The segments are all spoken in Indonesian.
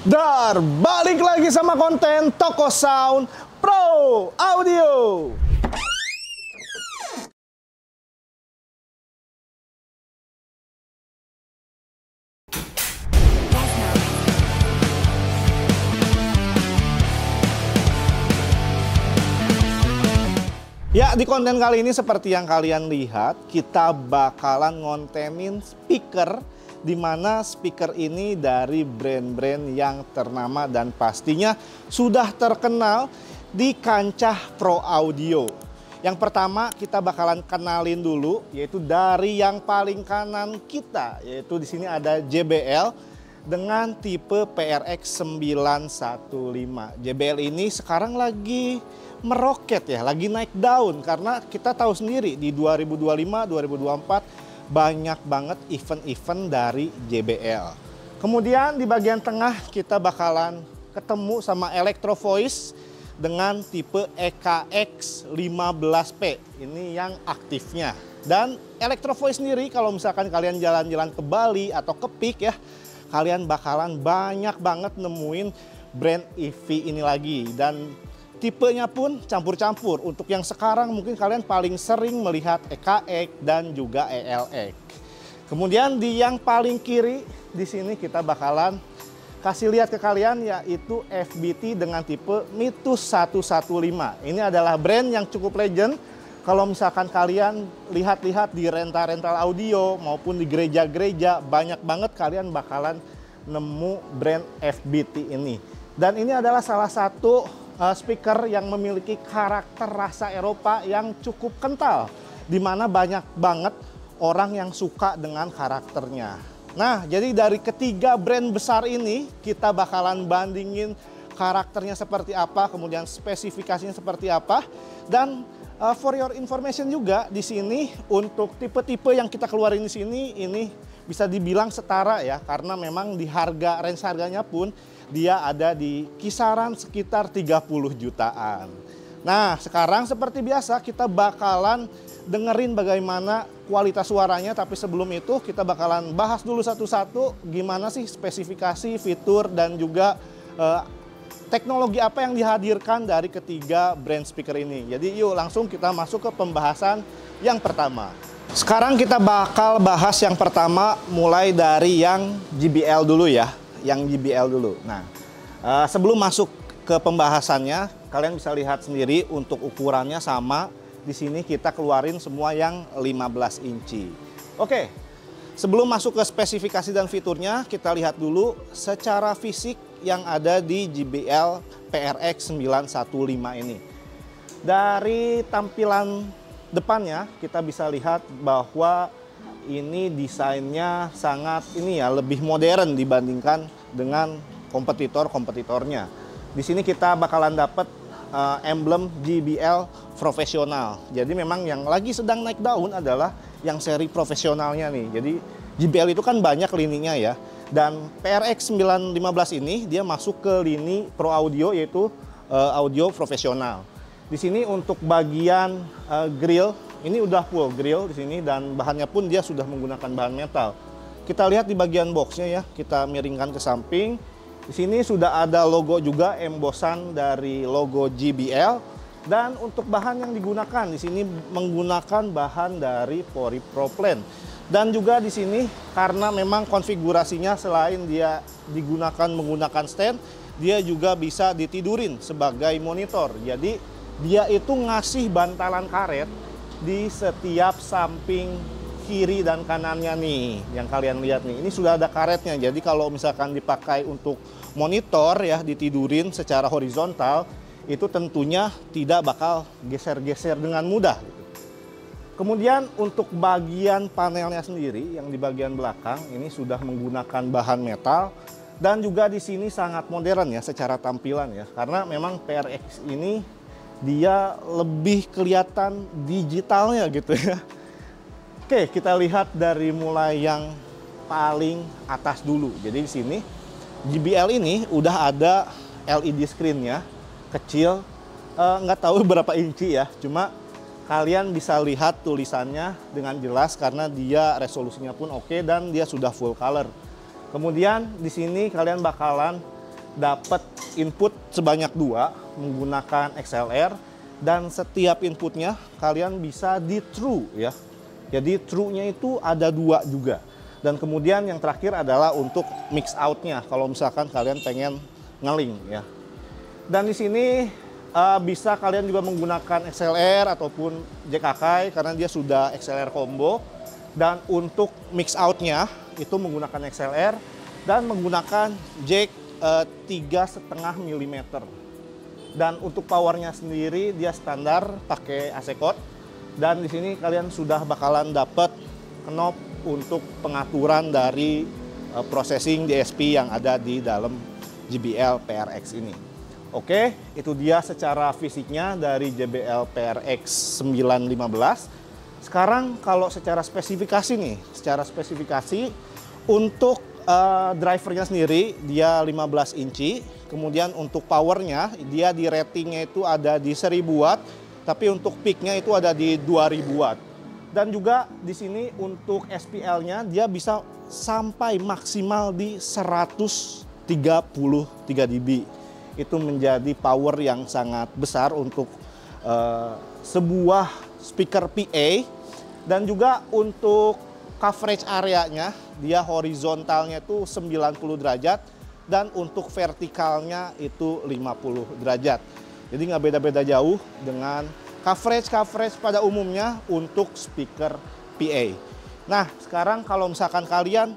Dar, balik lagi sama konten Toko Sound Pro Audio. Ya, di konten kali ini seperti yang kalian lihat, kita bakalan ngontenin speaker, di mana speaker ini dari brand-brand yang ternama dan pastinya sudah terkenal di kancah pro audio. Yang pertama kita bakalan kenalin dulu, yaitu dari yang paling kanan kita, yaitu di sini ada JBL dengan tipe PRX 915. JBL ini sekarang lagi meroket ya, lagi naik daun karena kita tahu sendiri di 2025, 2024 banyak banget event-event dari JBL. Kemudian di bagian tengah kita bakalan ketemu sama Electro Voice dengan tipe EKX 15P. Ini yang aktifnya. Dan Electro Voice sendiri kalau misalkan kalian jalan-jalan ke Bali atau ke Peak ya, kalian bakalan banyak banget nemuin brand EV ini lagi. Dan tipenya pun campur-campur. Untuk yang sekarang mungkin kalian paling sering melihat EKX dan juga ELX. Kemudian di yang paling kiri di sini kita bakalan kasih lihat ke kalian, yaitu FBT dengan tipe Mitus 115. Ini adalah brand yang cukup legend. Kalau misalkan kalian lihat-lihat di rental-rental audio maupun di gereja-gereja, banyak banget kalian bakalan nemu brand FBT ini. Dan ini adalah salah satu speaker yang memiliki karakter rasa Eropa yang cukup kental, di mana banyak banget orang yang suka dengan karakternya. Nah, jadi dari ketiga brand besar ini kita bakalan bandingin karakternya seperti apa, kemudian spesifikasinya seperti apa, dan for your information juga di sini untuk tipe-tipe yang kita keluarin di sini ini bisa dibilang setara ya, karena memang di range harganya pun dia ada di kisaran sekitar 30 jutaan. Nah, sekarang seperti biasa kita bakalan dengerin bagaimana kualitas suaranya, tapi sebelum itu kita bakalan bahas dulu satu-satu gimana sih spesifikasi, fitur, dan juga teknologi apa yang dihadirkan dari ketiga brand speaker ini. Jadi yuk langsung kita masuk ke pembahasan yang pertama. Sekarang kita bakal bahas yang pertama mulai dari yang JBL dulu ya. Yang JBL dulu. Nah, sebelum masuk ke pembahasannya, kalian bisa lihat sendiri untuk ukurannya sama. Di sini kita keluarin semua yang 15 inci. Oke, sebelum masuk ke spesifikasi dan fiturnya, kita lihat dulu secara fisik yang ada di JBL PRX 915 ini. Dari tampilan depannya, kita bisa lihat bahwa ini desainnya sangat lebih modern dibandingkan dengan kompetitornya. Di sini kita bakalan dapat emblem JBL profesional. Jadi memang yang lagi sedang naik daun adalah yang seri profesionalnya nih. Jadi JBL itu kan banyak lininya ya. Dan PRX 915 ini dia masuk ke lini pro audio, yaitu audio profesional. Di sini untuk bagian grill ini udah full grill di sini, dan bahannya pun dia sudah menggunakan bahan metal. Kita lihat di bagian boxnya ya, kita miringkan ke samping. Di sini sudah ada logo juga, embosan dari logo JBL. Dan untuk bahan yang digunakan di sini menggunakan bahan dari polypropylene. Dan juga di sini karena memang konfigurasinya selain dia digunakan menggunakan stand, dia juga bisa ditidurin sebagai monitor. Jadi dia itu ngasih bantalan karet di setiap samping kiri dan kanannya nih, yang kalian lihat nih. Ini sudah ada karetnya, jadi kalau misalkan dipakai untuk monitor ya, ditidurin secara horizontal, itu tentunya tidak bakal geser-geser dengan mudah. Kemudian untuk bagian panelnya sendiri yang di bagian belakang ini sudah menggunakan bahan metal, dan juga di sini sangat modern ya secara tampilan ya, karena memang PRX ini dia lebih kelihatan digitalnya gitu ya. Oke, kita lihat dari mulai yang paling atas dulu. Jadi di sini JBL ini udah ada LED screen-nya, kecil, nggak tahu berapa inci ya. Cuma kalian bisa lihat tulisannya dengan jelas karena dia resolusinya pun oke dan dia sudah full color. Kemudian di sini kalian bakalan dapat input sebanyak 2 menggunakan XLR, dan setiap inputnya kalian bisa di true ya. Jadi true-nya itu ada 2 juga. Dan kemudian yang terakhir adalah untuk mix out-nya kalau misalkan kalian pengen ngeling ya. Dan di sini bisa kalian juga menggunakan XLR ataupun jack Akai karena dia sudah XLR combo. Dan untuk mix out-nya itu menggunakan XLR dan menggunakan jack 3,5 mm. Dan untuk powernya sendiri dia standar pakai AC cord. Dan di sini kalian sudah bakalan dapat knob untuk pengaturan dari processing DSP yang ada di dalam JBL PRX ini. Oke, itu dia secara fisiknya dari JBL PRX 915. Sekarang kalau secara spesifikasi nih, secara spesifikasi untuk drivernya sendiri dia 15 inci. Kemudian untuk powernya dia di ratingnya itu ada di 1000 watt, tapi untuk peaknya itu ada di 2000 watt. Dan juga di sini untuk SPL-nya dia bisa sampai maksimal di 133 dB. Itu menjadi power yang sangat besar untuk sebuah speaker PA. Dan juga untuk coverage areanya dia horizontalnya itu 90 derajat dan untuk vertikalnya itu 50 derajat. Jadi nggak beda-beda jauh dengan coverage pada umumnya untuk speaker PA. Nah, sekarang kalau misalkan kalian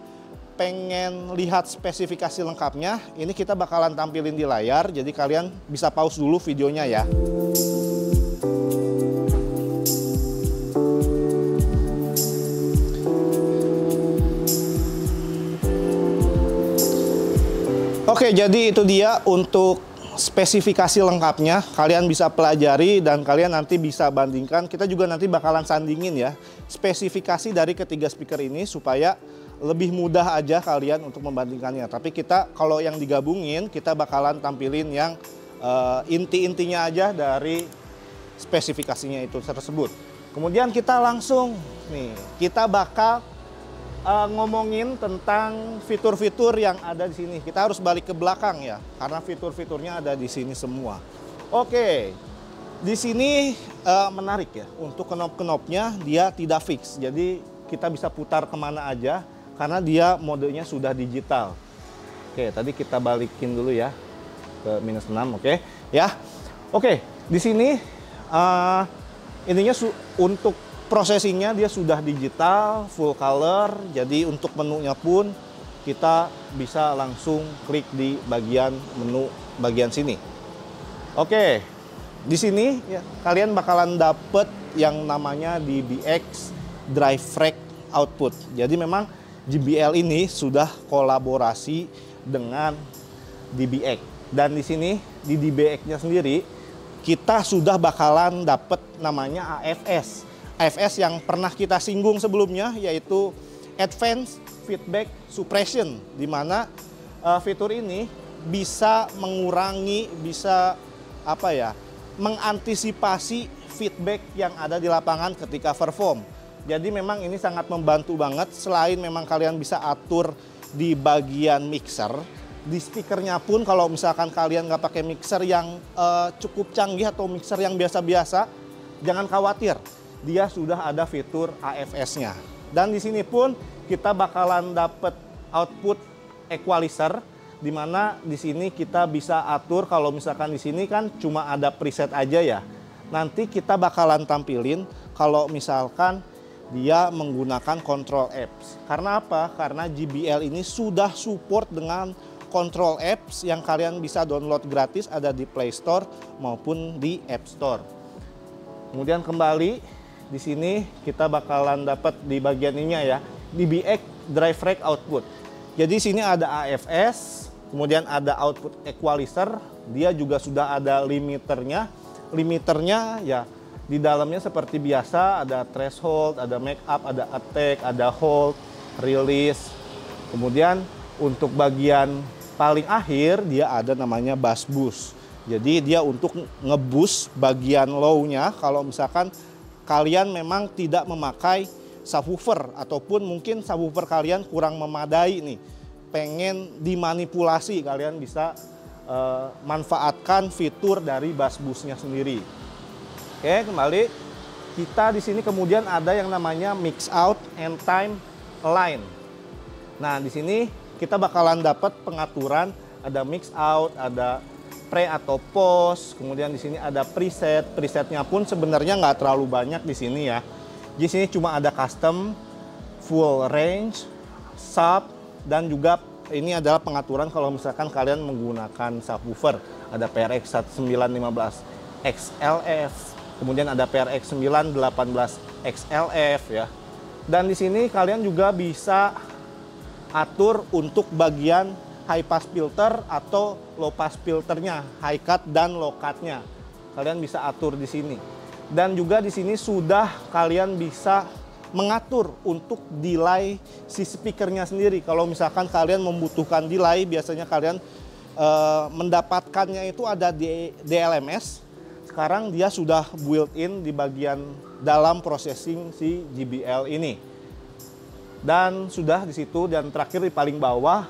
pengen lihat spesifikasi lengkapnya, ini kita bakalan tampilin di layar, jadi kalian bisa pause dulu videonya ya. Oke, jadi itu dia untuk spesifikasi lengkapnya. Kalian bisa pelajari dan kalian nanti bisa bandingkan. Kita juga nanti bakalan sandingin ya spesifikasi dari ketiga speaker ini supaya lebih mudah aja kalian untuk membandingkannya. Tapi kita kalau yang digabungin kita bakalan tampilin yang inti-intinya aja dari spesifikasinya itu tersebut. Kemudian kita langsung nih, kita bakal ngomongin tentang fitur-fitur yang ada di sini. Kita harus balik ke belakang ya, karena fitur-fiturnya ada di sini semua. Oke, di sini menarik ya. Untuk knob-knobnya dia tidak fix, jadi kita bisa putar kemana aja karena dia modenya sudah digital. Oke, tadi kita balikin dulu ya ke -6. Oke, ya. Oke, di sini intinya untuk processingnya dia sudah digital, full color, jadi untuk menunya pun kita bisa langsung klik di bagian menu bagian sini. Oke, di sini ya, kalian bakalan dapet yang namanya DBX Drive Rack Output. Jadi memang JBL ini sudah kolaborasi dengan DBX. Dan di sini di DBX-nya sendiri kita sudah bakalan dapet namanya AFS. AFS yang pernah kita singgung sebelumnya yaitu Advanced Feedback Suppression, di mana fitur ini bisa mengurangi, bisa mengantisipasi feedback yang ada di lapangan ketika perform. Jadi memang ini sangat membantu banget. Selain memang kalian bisa atur di bagian mixer, di speakernya pun kalau misalkan kalian nggak pakai mixer yang cukup canggih atau mixer yang biasa-biasa, jangan khawatir. Dia sudah ada fitur AFS-nya. Dan di sini pun kita bakalan dapat output equalizer, di mana di sini kita bisa atur. Kalau misalkan di sini kan cuma ada preset aja ya. Nanti kita bakalan tampilin kalau misalkan dia menggunakan control apps. Karena apa? Karena JBL ini sudah support dengan control apps yang kalian bisa download gratis, ada di Play Store maupun di App Store. Kemudian kembali di sini kita bakalan dapat di bagian ininya ya, DBX Drive Rack Output. Jadi sini ada AFS, kemudian ada output equalizer, dia juga sudah ada limiternya. Limiternya ya di dalamnya seperti biasa, ada threshold, ada make up, ada attack, ada hold, release. Kemudian untuk bagian paling akhir dia ada namanya bass boost. Jadi dia untuk ngeboost bagian low-nya kalau misalkan kalian memang tidak memakai subwoofer ataupun mungkin subwoofer kalian kurang memadai nih, pengen dimanipulasi, kalian bisa manfaatkan fitur dari bass boost-nya sendiri. Oke, kembali. Kita di sini kemudian ada yang namanya mix out and time align. Nah, di sini kita bakalan dapat pengaturan, ada mix out, ada pre atau post, kemudian di sini ada preset. Presetnya pun sebenarnya nggak terlalu banyak di sini ya. Di sini cuma ada custom, full range, sub, dan juga ini adalah pengaturan kalau misalkan kalian menggunakan subwoofer. Ada PRX 1915 XLF, kemudian ada PRX 918 XLF ya. Dan di sini kalian juga bisa atur untuk bagian high pass filter atau low pass filternya, high cut dan low cut-nya. Kalian bisa atur di sini. Dan juga di sini sudah kalian bisa mengatur untuk delay si speakernya sendiri. Kalau misalkan kalian membutuhkan delay, biasanya kalian mendapatkannya itu ada di DLMS. Sekarang dia sudah built-in di bagian dalam processing si JBL ini. Dan sudah di situ, dan terakhir di paling bawah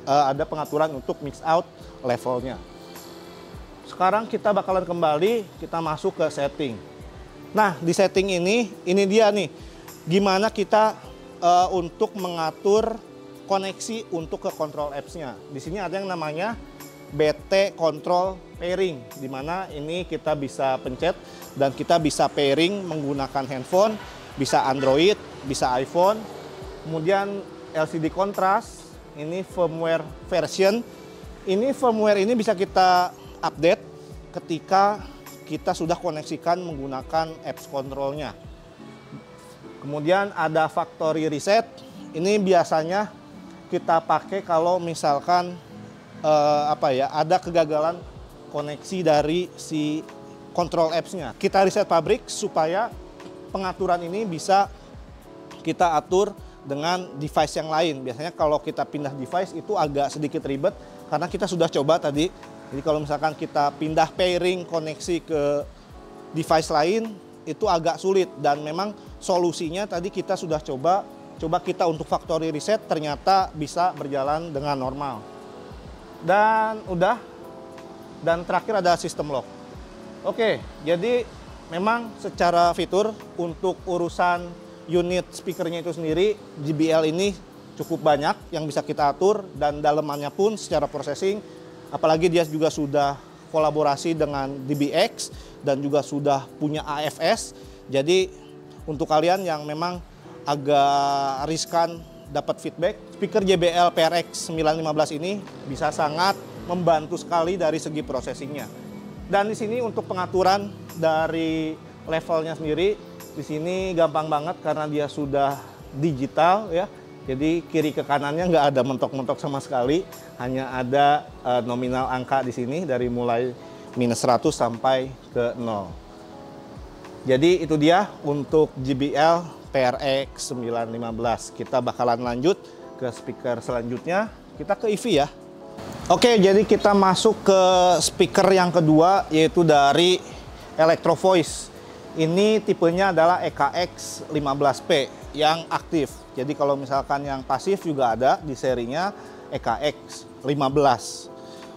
ada pengaturan untuk mix out levelnya. Sekarang kita bakalan kembali, kita masuk ke setting. Nah, di setting ini dia nih. Gimana kita untuk mengatur koneksi untuk ke control apps-nya. Di sini ada yang namanya BT Control Pairing, di mana ini kita bisa pencet dan kita bisa pairing menggunakan handphone, bisa Android, bisa iPhone. Kemudian LCD contrast, ini firmware version. Ini firmware ini bisa kita update ketika kita sudah koneksikan menggunakan apps controlnya. Kemudian ada factory reset. Ini biasanya kita pakai kalau misalkan ada kegagalan koneksi dari si control apps-nya. Kita reset pabrik supaya pengaturan ini bisa kita atur dengan device yang lain. Biasanya kalau kita pindah device itu agak sedikit ribet karena kita sudah coba tadi. Jadi kalau misalkan kita pindah pairing koneksi ke device lain itu agak sulit, dan memang solusinya tadi kita sudah coba kita untuk factory reset, ternyata bisa berjalan dengan normal. Dan udah, dan terakhir ada system lock. Oke, jadi memang secara fitur untuk urusan unit speakernya itu sendiri, JBL ini cukup banyak yang bisa kita atur, dan dalemannya pun secara processing, apalagi dia juga sudah kolaborasi dengan DBX dan juga sudah punya AFS. Jadi untuk kalian yang memang agak riskan dapat feedback, speaker JBL PRX 915 ini bisa sangat membantu sekali dari segi processingnya. Dan di sini untuk pengaturan dari levelnya sendiri, di sini gampang banget karena dia sudah digital ya. Jadi kiri ke kanannya nggak ada mentok-mentok sama sekali, hanya ada nominal angka di sini dari mulai -100 sampai ke 0. Jadi itu dia untuk JBL PRX 915. Kita bakalan lanjut ke speaker selanjutnya, kita ke EV ya. Oke, jadi kita masuk ke speaker yang kedua, yaitu dari Electro Voice. Ini tipenya adalah EKX 15P yang aktif. Jadi kalau misalkan yang pasif juga ada di serinya EKX 15.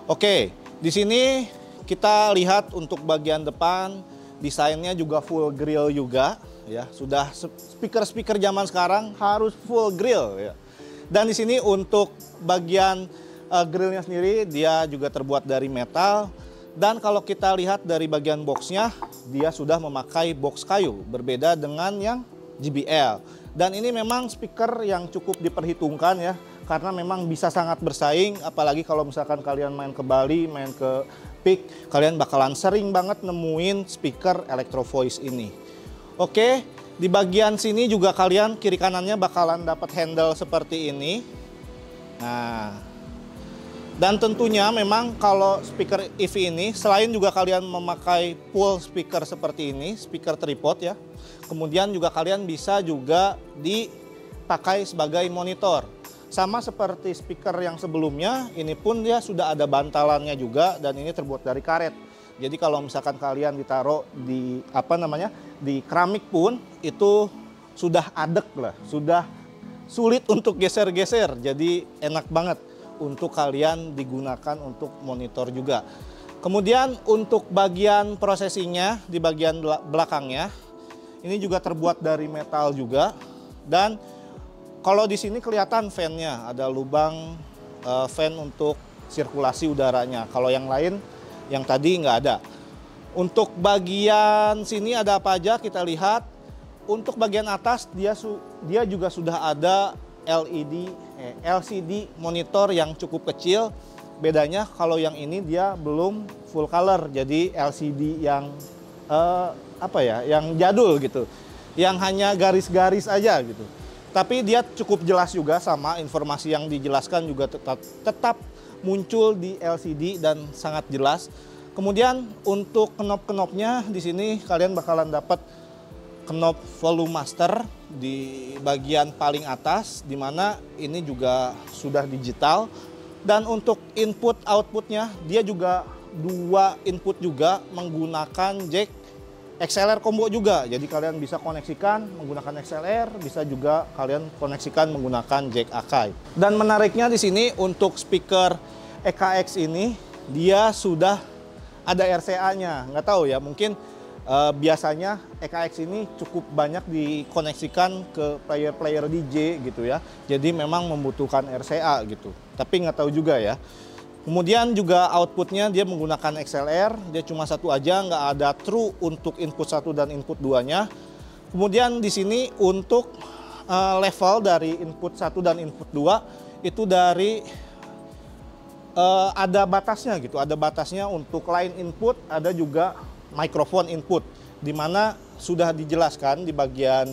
Oke, di sini kita lihat untuk bagian depan desainnya juga full grill juga ya. Sudah speaker zaman sekarang harus full grill ya. Dan di sini untuk bagian grillnya sendiri dia juga terbuat dari metal. Dan kalau kita lihat dari bagian boxnya, dia sudah memakai box kayu, berbeda dengan yang JBL. Dan ini memang speaker yang cukup diperhitungkan ya, karena memang bisa sangat bersaing, apalagi kalau misalkan kalian main ke Bali, main ke Peak, kalian bakalan sering banget nemuin speaker Electro Voice ini. Oke, di bagian sini juga kalian kiri kanannya bakalan dapat handle seperti ini. Nah, dan tentunya memang kalau speaker EV ini, selain juga kalian memakai full speaker seperti ini, speaker tripod ya, kemudian juga kalian bisa juga dipakai sebagai monitor. Sama seperti speaker yang sebelumnya, ini pun dia sudah ada bantalannya juga, dan ini terbuat dari karet. Jadi kalau misalkan kalian ditaruh di di keramik pun itu sudah adek lah, sudah sulit untuk geser-geser, jadi enak banget. untuk kalian digunakan untuk monitor juga. Kemudian untuk bagian prosesinya di bagian belakangnya, ini juga terbuat dari metal juga. Dan kalau di sini kelihatan fan-nya, ada lubang fan untuk sirkulasi udaranya. Kalau yang lain, yang tadi nggak ada. Untuk bagian sini ada apa aja kita lihat. Untuk bagian atas dia juga sudah ada LCD monitor yang cukup kecil. Bedanya kalau yang ini dia belum full color, jadi LCD yang yang jadul gitu, yang hanya garis-garis aja gitu. Tapi dia cukup jelas juga, sama informasi yang dijelaskan juga tetap muncul di LCD dan sangat jelas. Kemudian untuk knop-knopnya di sini kalian bakalan dapat knop volume master di bagian paling atas, di mana ini juga sudah digital. Dan untuk input outputnya dia juga 2 input juga menggunakan jack XLR combo juga. Jadi kalian bisa koneksikan menggunakan XLR, bisa juga kalian koneksikan menggunakan jack Akai. Dan menariknya di sini untuk speaker EKX ini dia sudah ada RCA-nya. Nggak tahu ya, mungkin biasanya EKX ini cukup banyak dikoneksikan ke player-player DJ gitu ya. Jadi memang membutuhkan RCA gitu. Tapi nggak tahu juga ya. Kemudian juga outputnya dia menggunakan XLR. Dia cuma satu aja, nggak ada true untuk input 1 dan input 2-nya. Kemudian di sini untuk level dari input 1 dan input 2 itu dari ada batasnya gitu. Ada batasnya untuk line input, ada juga microphone input, di mana sudah dijelaskan di bagian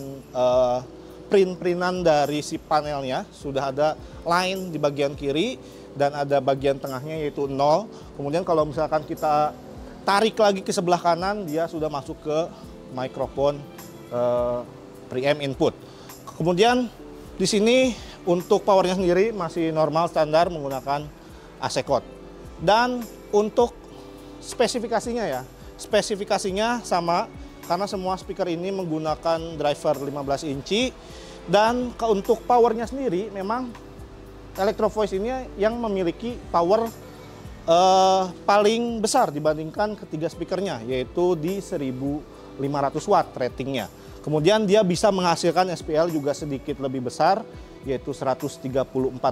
print-printan dari si panelnya, sudah ada line di bagian kiri dan ada bagian tengahnya yaitu 0. Kemudian kalau misalkan kita tarik lagi ke sebelah kanan, dia sudah masuk ke microphone preamp input. Kemudian di sini untuk powernya sendiri masih normal standar menggunakan AC code. Dan untuk spesifikasinya ya, spesifikasinya sama karena semua speaker ini menggunakan driver 15 inci. Dan untuk powernya sendiri memang Electro Voice ini yang memiliki power paling besar dibandingkan ketiga speakernya, yaitu di 1500 watt ratingnya. Kemudian dia bisa menghasilkan SPL juga sedikit lebih besar, yaitu 134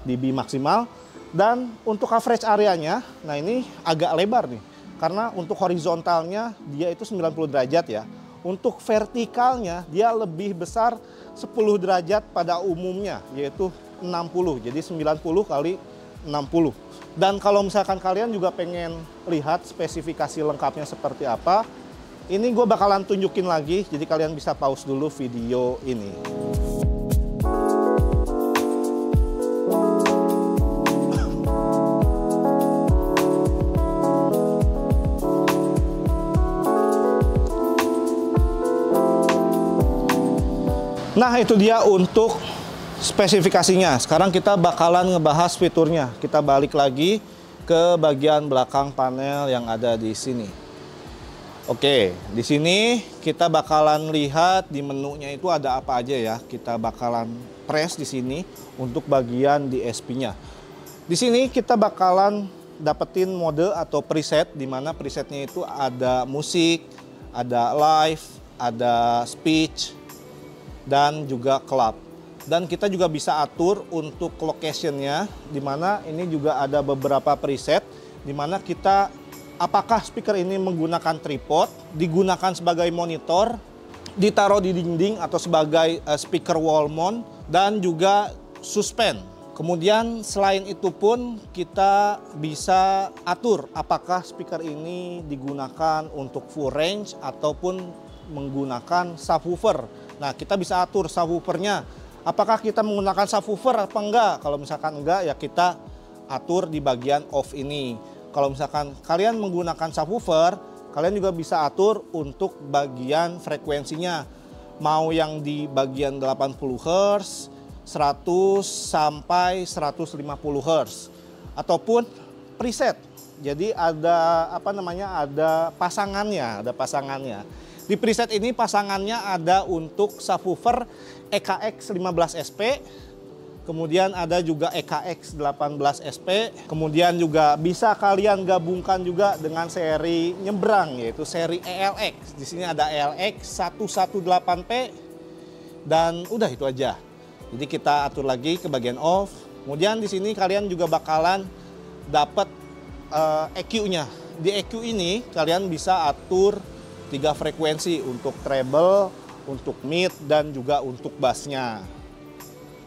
dB maksimal. Dan untuk coverage areanya, nah ini agak lebar nih. Karena untuk horizontalnya dia itu 90 derajat ya. Untuk vertikalnya dia lebih besar 10 derajat pada umumnya, yaitu 60. Jadi 90 kali 60. Dan kalau misalkan kalian juga pengen lihat spesifikasi lengkapnya seperti apa, ini gue bakalan tunjukin lagi. Jadi kalian bisa pause dulu video ini. Nah itu dia untuk spesifikasinya. Sekarang kita bakalan ngebahas fiturnya. Kita balik lagi ke bagian belakang panel yang ada di sini. Oke, di sini kita bakalan lihat di menunya itu ada apa aja ya. Kita bakalan press di sini untuk bagian DSP-nya. Di sini kita bakalan dapetin mode atau preset, di mana presetnya itu ada musik, ada live, ada speech, dan juga club. Dan kita juga bisa atur untuk location-nya, di mana ini juga ada beberapa preset, di mana kita apakah speaker ini menggunakan tripod, digunakan sebagai monitor, ditaruh di dinding atau sebagai speaker wall mount, dan juga suspend. Kemudian selain itu pun kita bisa atur apakah speaker ini digunakan untuk full range ataupun menggunakan subwoofer. Nah, kita bisa atur subwoofernya. Apakah kita menggunakan subwoofer apa enggak? Kalau misalkan enggak, ya kita atur di bagian off ini. Kalau misalkan kalian menggunakan subwoofer, kalian juga bisa atur untuk bagian frekuensinya. Mau yang di bagian 80 Hz, 100 sampai 150 Hz. Ataupun preset. Jadi ada ada pasangannya, Di preset ini pasangannya ada untuk subwoofer EKX 15SP, Kemudian ada juga EKX 18SP. Kemudian juga bisa kalian gabungkan juga dengan seri nyebrang, yaitu seri ELX. Di sini ada ELX 118P. Dan udah itu aja. Jadi kita atur lagi ke bagian off. Kemudian di sini kalian juga bakalan dapat EQ-nya. Di EQ ini kalian bisa atur 3 frekuensi untuk treble, untuk mid, dan juga untuk bassnya.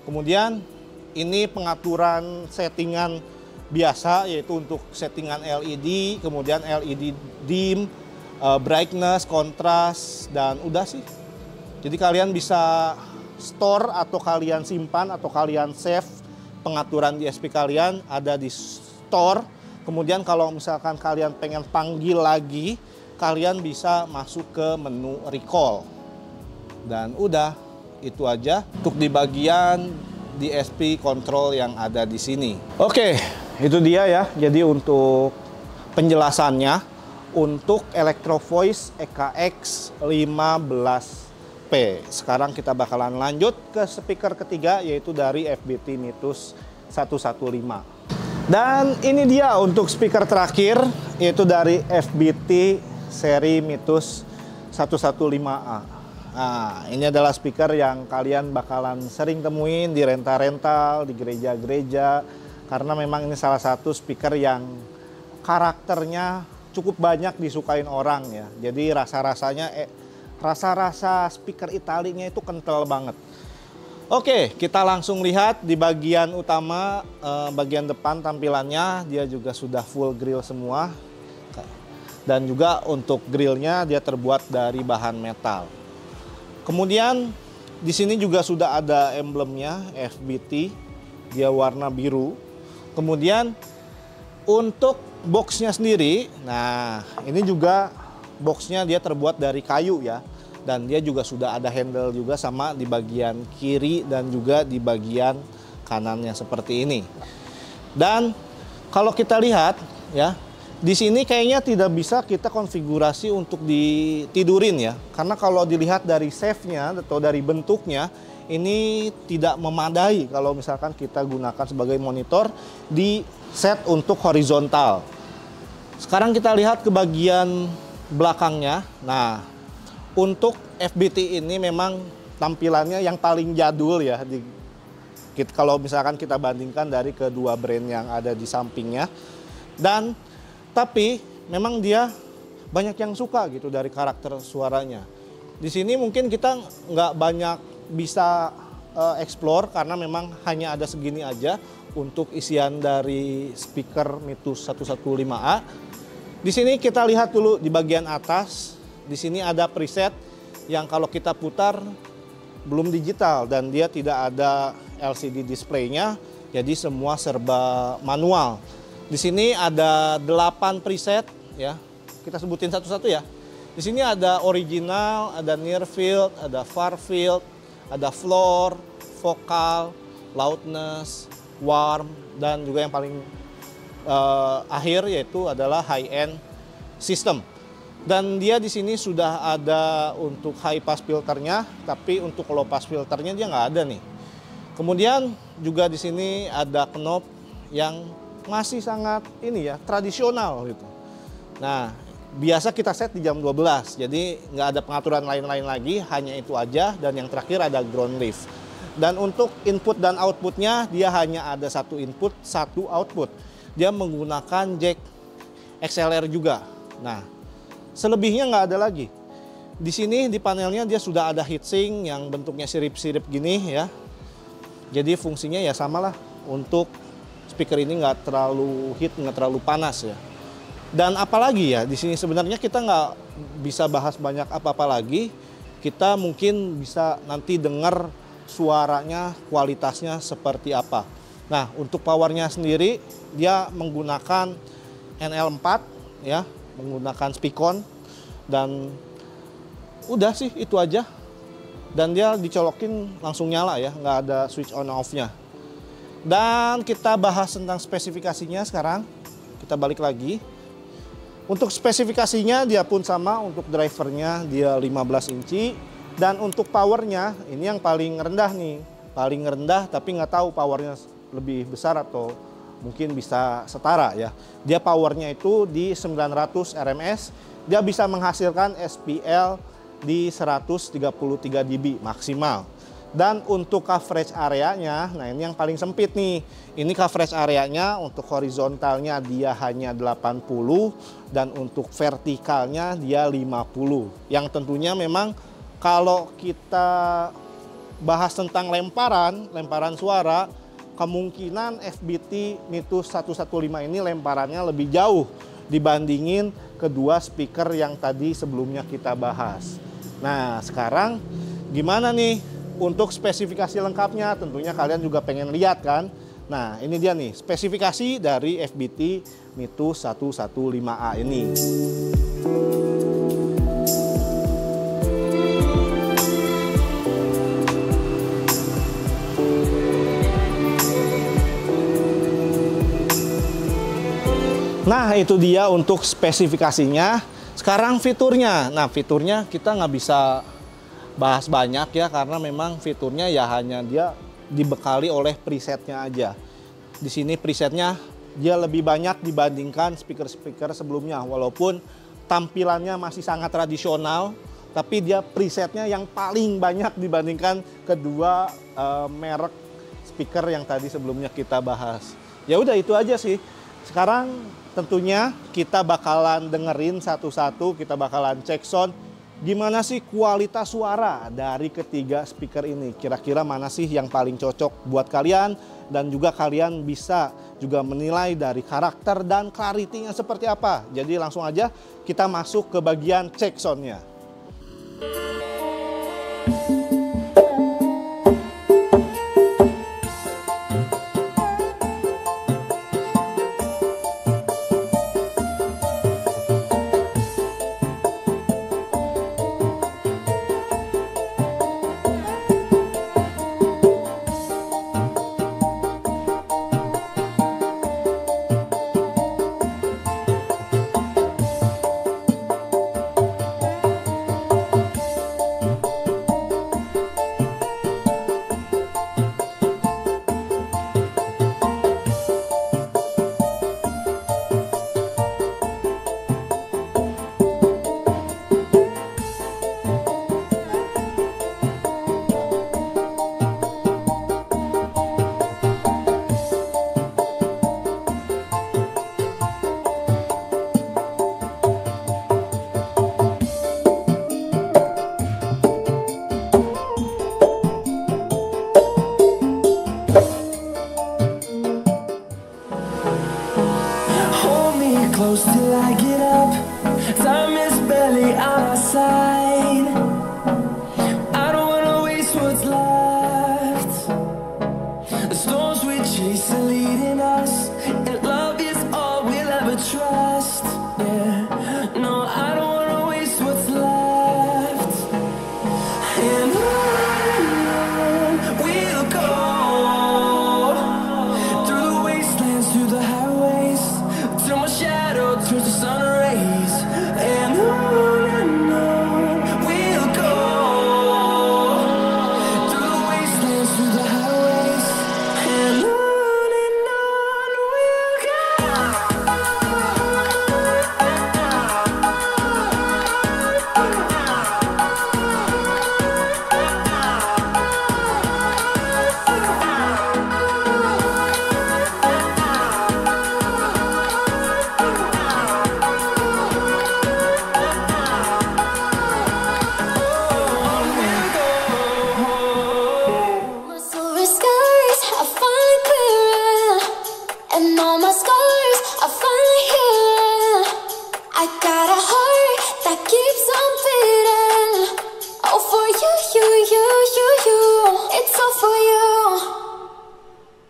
Kemudian ini pengaturan settingan biasa, yaitu untuk settingan LED, kemudian LED dim, brightness, kontras, dan udah sih. Jadi kalian bisa store atau kalian simpan atau kalian save pengaturan DSP kalian ada di store. Kemudian kalau misalkan kalian pengen panggil lagi, kalian bisa masuk ke menu recall. Dan udah, itu aja untuk di bagian DSP control yang ada di sini. Oke, itu dia ya. Jadi untuk penjelasannya untuk Electro Voice EKX 15P. Sekarang kita bakalan lanjut ke speaker ketiga, yaitu dari FBT Mythos 115. Dan ini dia untuk speaker terakhir, yaitu dari FBT seri Mythos 115A. Nah, ini adalah speaker yang kalian bakalan sering temuin di rental-rental, di gereja-gereja. Karena memang ini salah satu speaker yang karakternya cukup banyak disukain orang ya. Jadi rasa-rasa speaker Italinya itu kental banget. Oke, kita langsung lihat di bagian utama, bagian depan tampilannya. Dia juga sudah full grill semua. Dan juga untuk grillnya dia terbuat dari bahan metal. Kemudian di sini juga sudah ada emblemnya FBT, dia warna biru. Kemudian untuk boxnya sendiri, nah ini juga boxnya dia terbuat dari kayu ya, dan dia juga sudah ada handle juga sama di bagian kiri dan juga di bagian kanannya seperti ini. Dan kalau kita lihat ya, di sini kayaknya tidak bisa kita konfigurasi untuk ditidurin ya. Karena kalau dilihat dari save-nya atau dari bentuknya, ini tidak memadai kalau misalkan kita gunakan sebagai monitor di set untuk horizontal. Sekarang kita lihat ke bagian belakangnya. Nah, untuk FBT ini memang tampilannya yang paling jadul ya. Kalau misalkan kita bandingkan dari kedua brand yang ada di sampingnya. Tapi memang dia banyak yang suka gitu dari karakter suaranya. Di sini mungkin kita nggak banyak bisa explore karena memang hanya ada segini aja untuk isian dari speaker Mythos 115A. Di sini kita lihat dulu di bagian atas. Di sini ada preset yang kalau kita putar belum digital dan dia tidak ada LCD display-nya, jadi semua serba manual. Di sini ada 8 preset ya. Kita sebutin satu-satu ya. Di sini ada original, ada near field, ada far field, ada floor, vokal, loudness, warm, dan juga yang paling akhir yaitu adalah high end system. Dan dia di sini sudah ada untuk high pass filternya, tapi untuk low pass filternya dia nggak ada nih. Kemudian juga di sini ada knob yang masih sangat ini ya, tradisional gitu. Nah, biasa kita set di jam 12, jadi nggak ada pengaturan lain-lain lagi, hanya itu aja. Dan yang terakhir ada ground lift. Dan untuk input dan outputnya, dia hanya ada satu input, satu output. Dia menggunakan jack XLR juga. Nah, selebihnya nggak ada lagi. Di sini di panelnya dia sudah ada heatsink yang bentuknya sirip-sirip gini ya. Jadi fungsinya ya samalah untuk speaker ini nggak terlalu heat, nggak terlalu panas ya. Dan apalagi ya, di sini sebenarnya kita nggak bisa bahas banyak apa-apa lagi. Kita mungkin bisa nanti dengar suaranya, kualitasnya seperti apa. Nah, untuk powernya sendiri, dia menggunakan NL4 ya, menggunakan Spicon. Dan udah sih, itu aja. Dan dia dicolokin langsung nyala ya, nggak ada switch on off-nya. Dan kita bahas tentang spesifikasinya sekarang. Kita balik lagi. Untuk spesifikasinya dia pun sama, untuk drivernya dia 15 inci. Dan untuk powernya, ini yang paling rendah nih. paling rendah, tapi nggak tahu powernya lebih besar atau mungkin bisa setara ya. Dia powernya itu di 900 RMS, dia bisa menghasilkan SPL di 133 dB maksimal. Dan untuk coverage areanya, nah ini yang paling sempit nih. Ini coverage areanya untuk horizontalnya dia hanya 80 dan untuk vertikalnya dia 50. Yang tentunya memang kalau kita bahas tentang lemparan suara, kemungkinan FBT Mitus 115 ini lemparannya lebih jauh dibandingin kedua speaker yang tadi sebelumnya kita bahas. Nah, sekarang gimana nih untuk spesifikasi lengkapnya? Tentunya kalian juga pengen lihat kan? Nah, ini dia nih spesifikasi dari FBT Mitus 115A ini. Nah, itu dia untuk spesifikasinya. Sekarang fiturnya. Nah, fiturnya kita nggak bisa bahas banyak ya, karena memang fiturnya ya hanya dia dibekali oleh presetnya aja. Di sini presetnya dia lebih banyak dibandingkan speaker-speaker sebelumnya. Walaupun tampilannya masih sangat tradisional, tapi dia presetnya yang paling banyak dibandingkan kedua merek speaker yang tadi sebelumnya kita bahas. Ya udah itu aja sih. Sekarang tentunya kita bakalan dengerin satu-satu, kita bakalan cek sound gimana sih kualitas suara dari ketiga speaker ini. Kira-kira mana sih yang paling cocok buat kalian, dan juga kalian bisa juga menilai dari karakter dan clarity-nya seperti apa. Jadi langsung aja kita masuk ke bagian cek sound-nya. Close till I get up. Time is barely on our side. I don't wanna waste what's left. The storms we chase are leading us, and love is all we'll ever trust. Yeah, no, I don't wanna waste what's left. And on we'll go, through the wastelands, through the highways, till my shadow turns to sun rays. And on we'll go, through the wastelands, through the highways. And on we'll go. My silver skies are finally clearing, and all my scars are finally healing. I got a heart that keeps on beating. Oh, for you, it's all for you.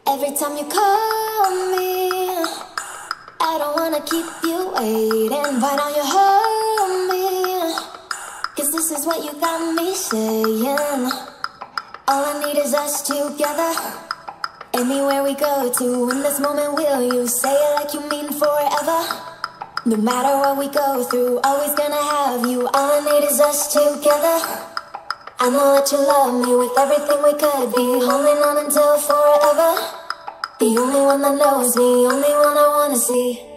Every time you call me, I don't wanna keep you waiting. Why don't you hold me? 'Cause this is what you got me saying. All I need is us together. Anywhere we go to, in this moment will you say it like you mean forever? No matter what we go through, always gonna have you. All I need is us together. I know that you love me with everything we could be, holding on until forever. The only one that knows me, only one I wanna see.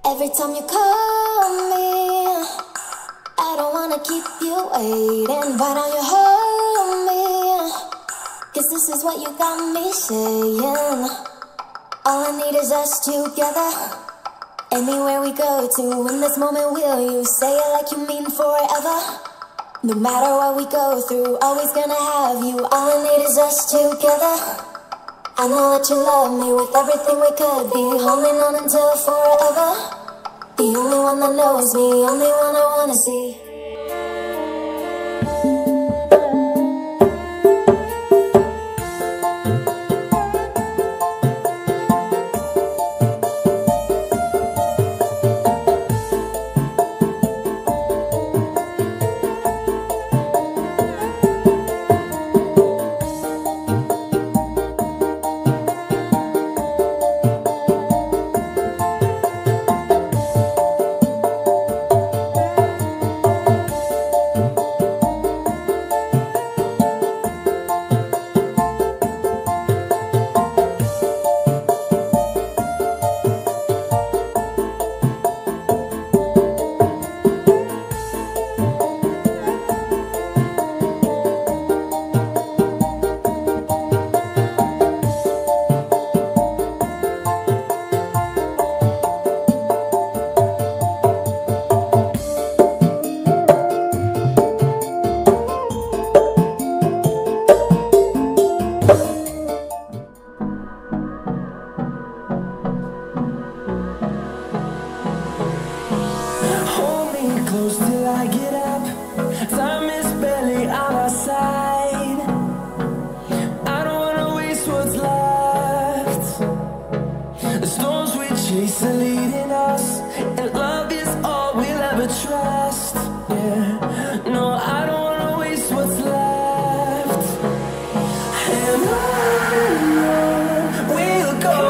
Every time you call me, I don't wanna keep you waiting. Why don't you hold me? 'Cause this is what you got me saying. All I need is us together. Anywhere we go to, in this moment will you say it like you mean forever? No matter what we go through, always gonna have you. All I need is us together. I know that you love me with everything we could be, holding on until forever. The only one that knows me, only one I wanna see. Close till I get up. Time is barely on our side. I don't wanna waste what's left. The storms we chase are leading us, and love is all we'll ever trust. Yeah, no, I don't wanna waste what's left. And on we'll go,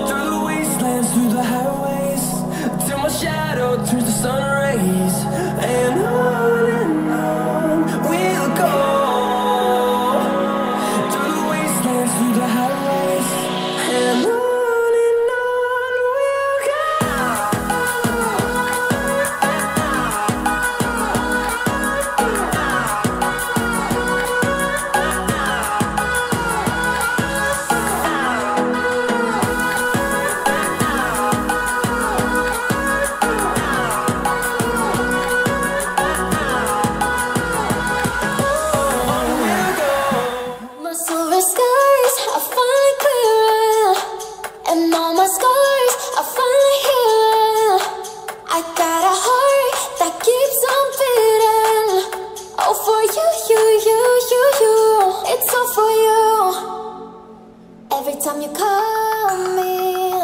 through the wastelands, through the highways. the highways, and on we'll go. My silver skies are finally clearer, and all my scars are finally healing. I got a heart that keeps on beating. Oh, for you, you. It's all for you. Every time you call me,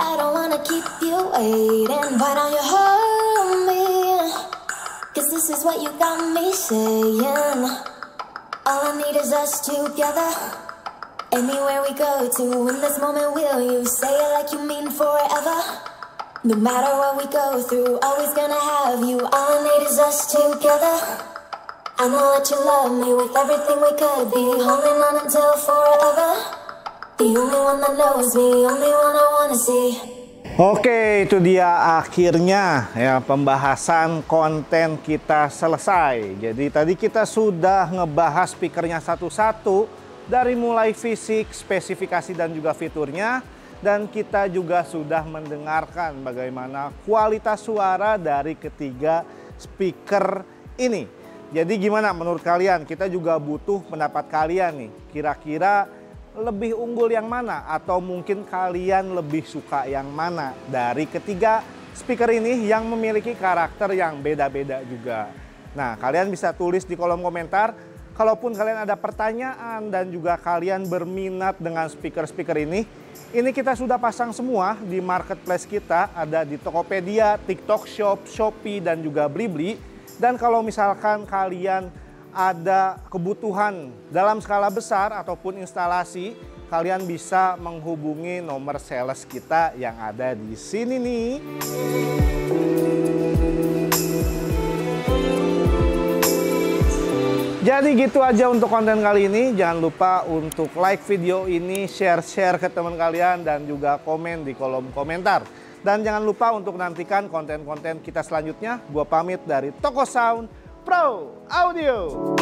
I don't wanna keep you waiting. Why don't you hold me? 'Cause this is what you got me saying. All I need is us together. Anywhere we go to, in this moment will you say it like you mean forever? No matter what we go through, always gonna have you. All I need is us together. I know that you love me with everything we could be, holding on until forever. The only one that knows me, only one I wanna see. Oke, itu dia akhirnya ya pembahasan konten kita selesai. Jadi tadi kita sudah ngebahas speakernya satu-satu dari mulai fisik, spesifikasi dan juga fiturnya, dan kita juga sudah mendengarkan bagaimana kualitas suara dari ketiga speaker ini. Jadi gimana menurut kalian? Kita juga butuh pendapat kalian nih. Kira-kira lebih unggul yang mana, atau mungkin kalian lebih suka yang mana dari ketiga speaker ini yang memiliki karakter yang beda-beda juga. Nah, kalian bisa tulis di kolom komentar. Kalaupun kalian ada pertanyaan dan juga kalian berminat dengan speaker-speaker ini kita sudah pasang semua di marketplace kita, ada di Tokopedia, TikTok Shop, Shopee, dan juga Blibli. Dan kalau misalkan kalian ada kebutuhan dalam skala besar ataupun instalasi, kalian bisa menghubungi nomor sales kita yang ada di sini nih. Jadi gitu aja untuk konten kali ini. Jangan lupa untuk like video ini, share ke teman kalian, dan juga komen di kolom komentar. Dan jangan lupa untuk nantikan konten-konten kita selanjutnya. Gua pamit dari Toko Sound Pro Audio.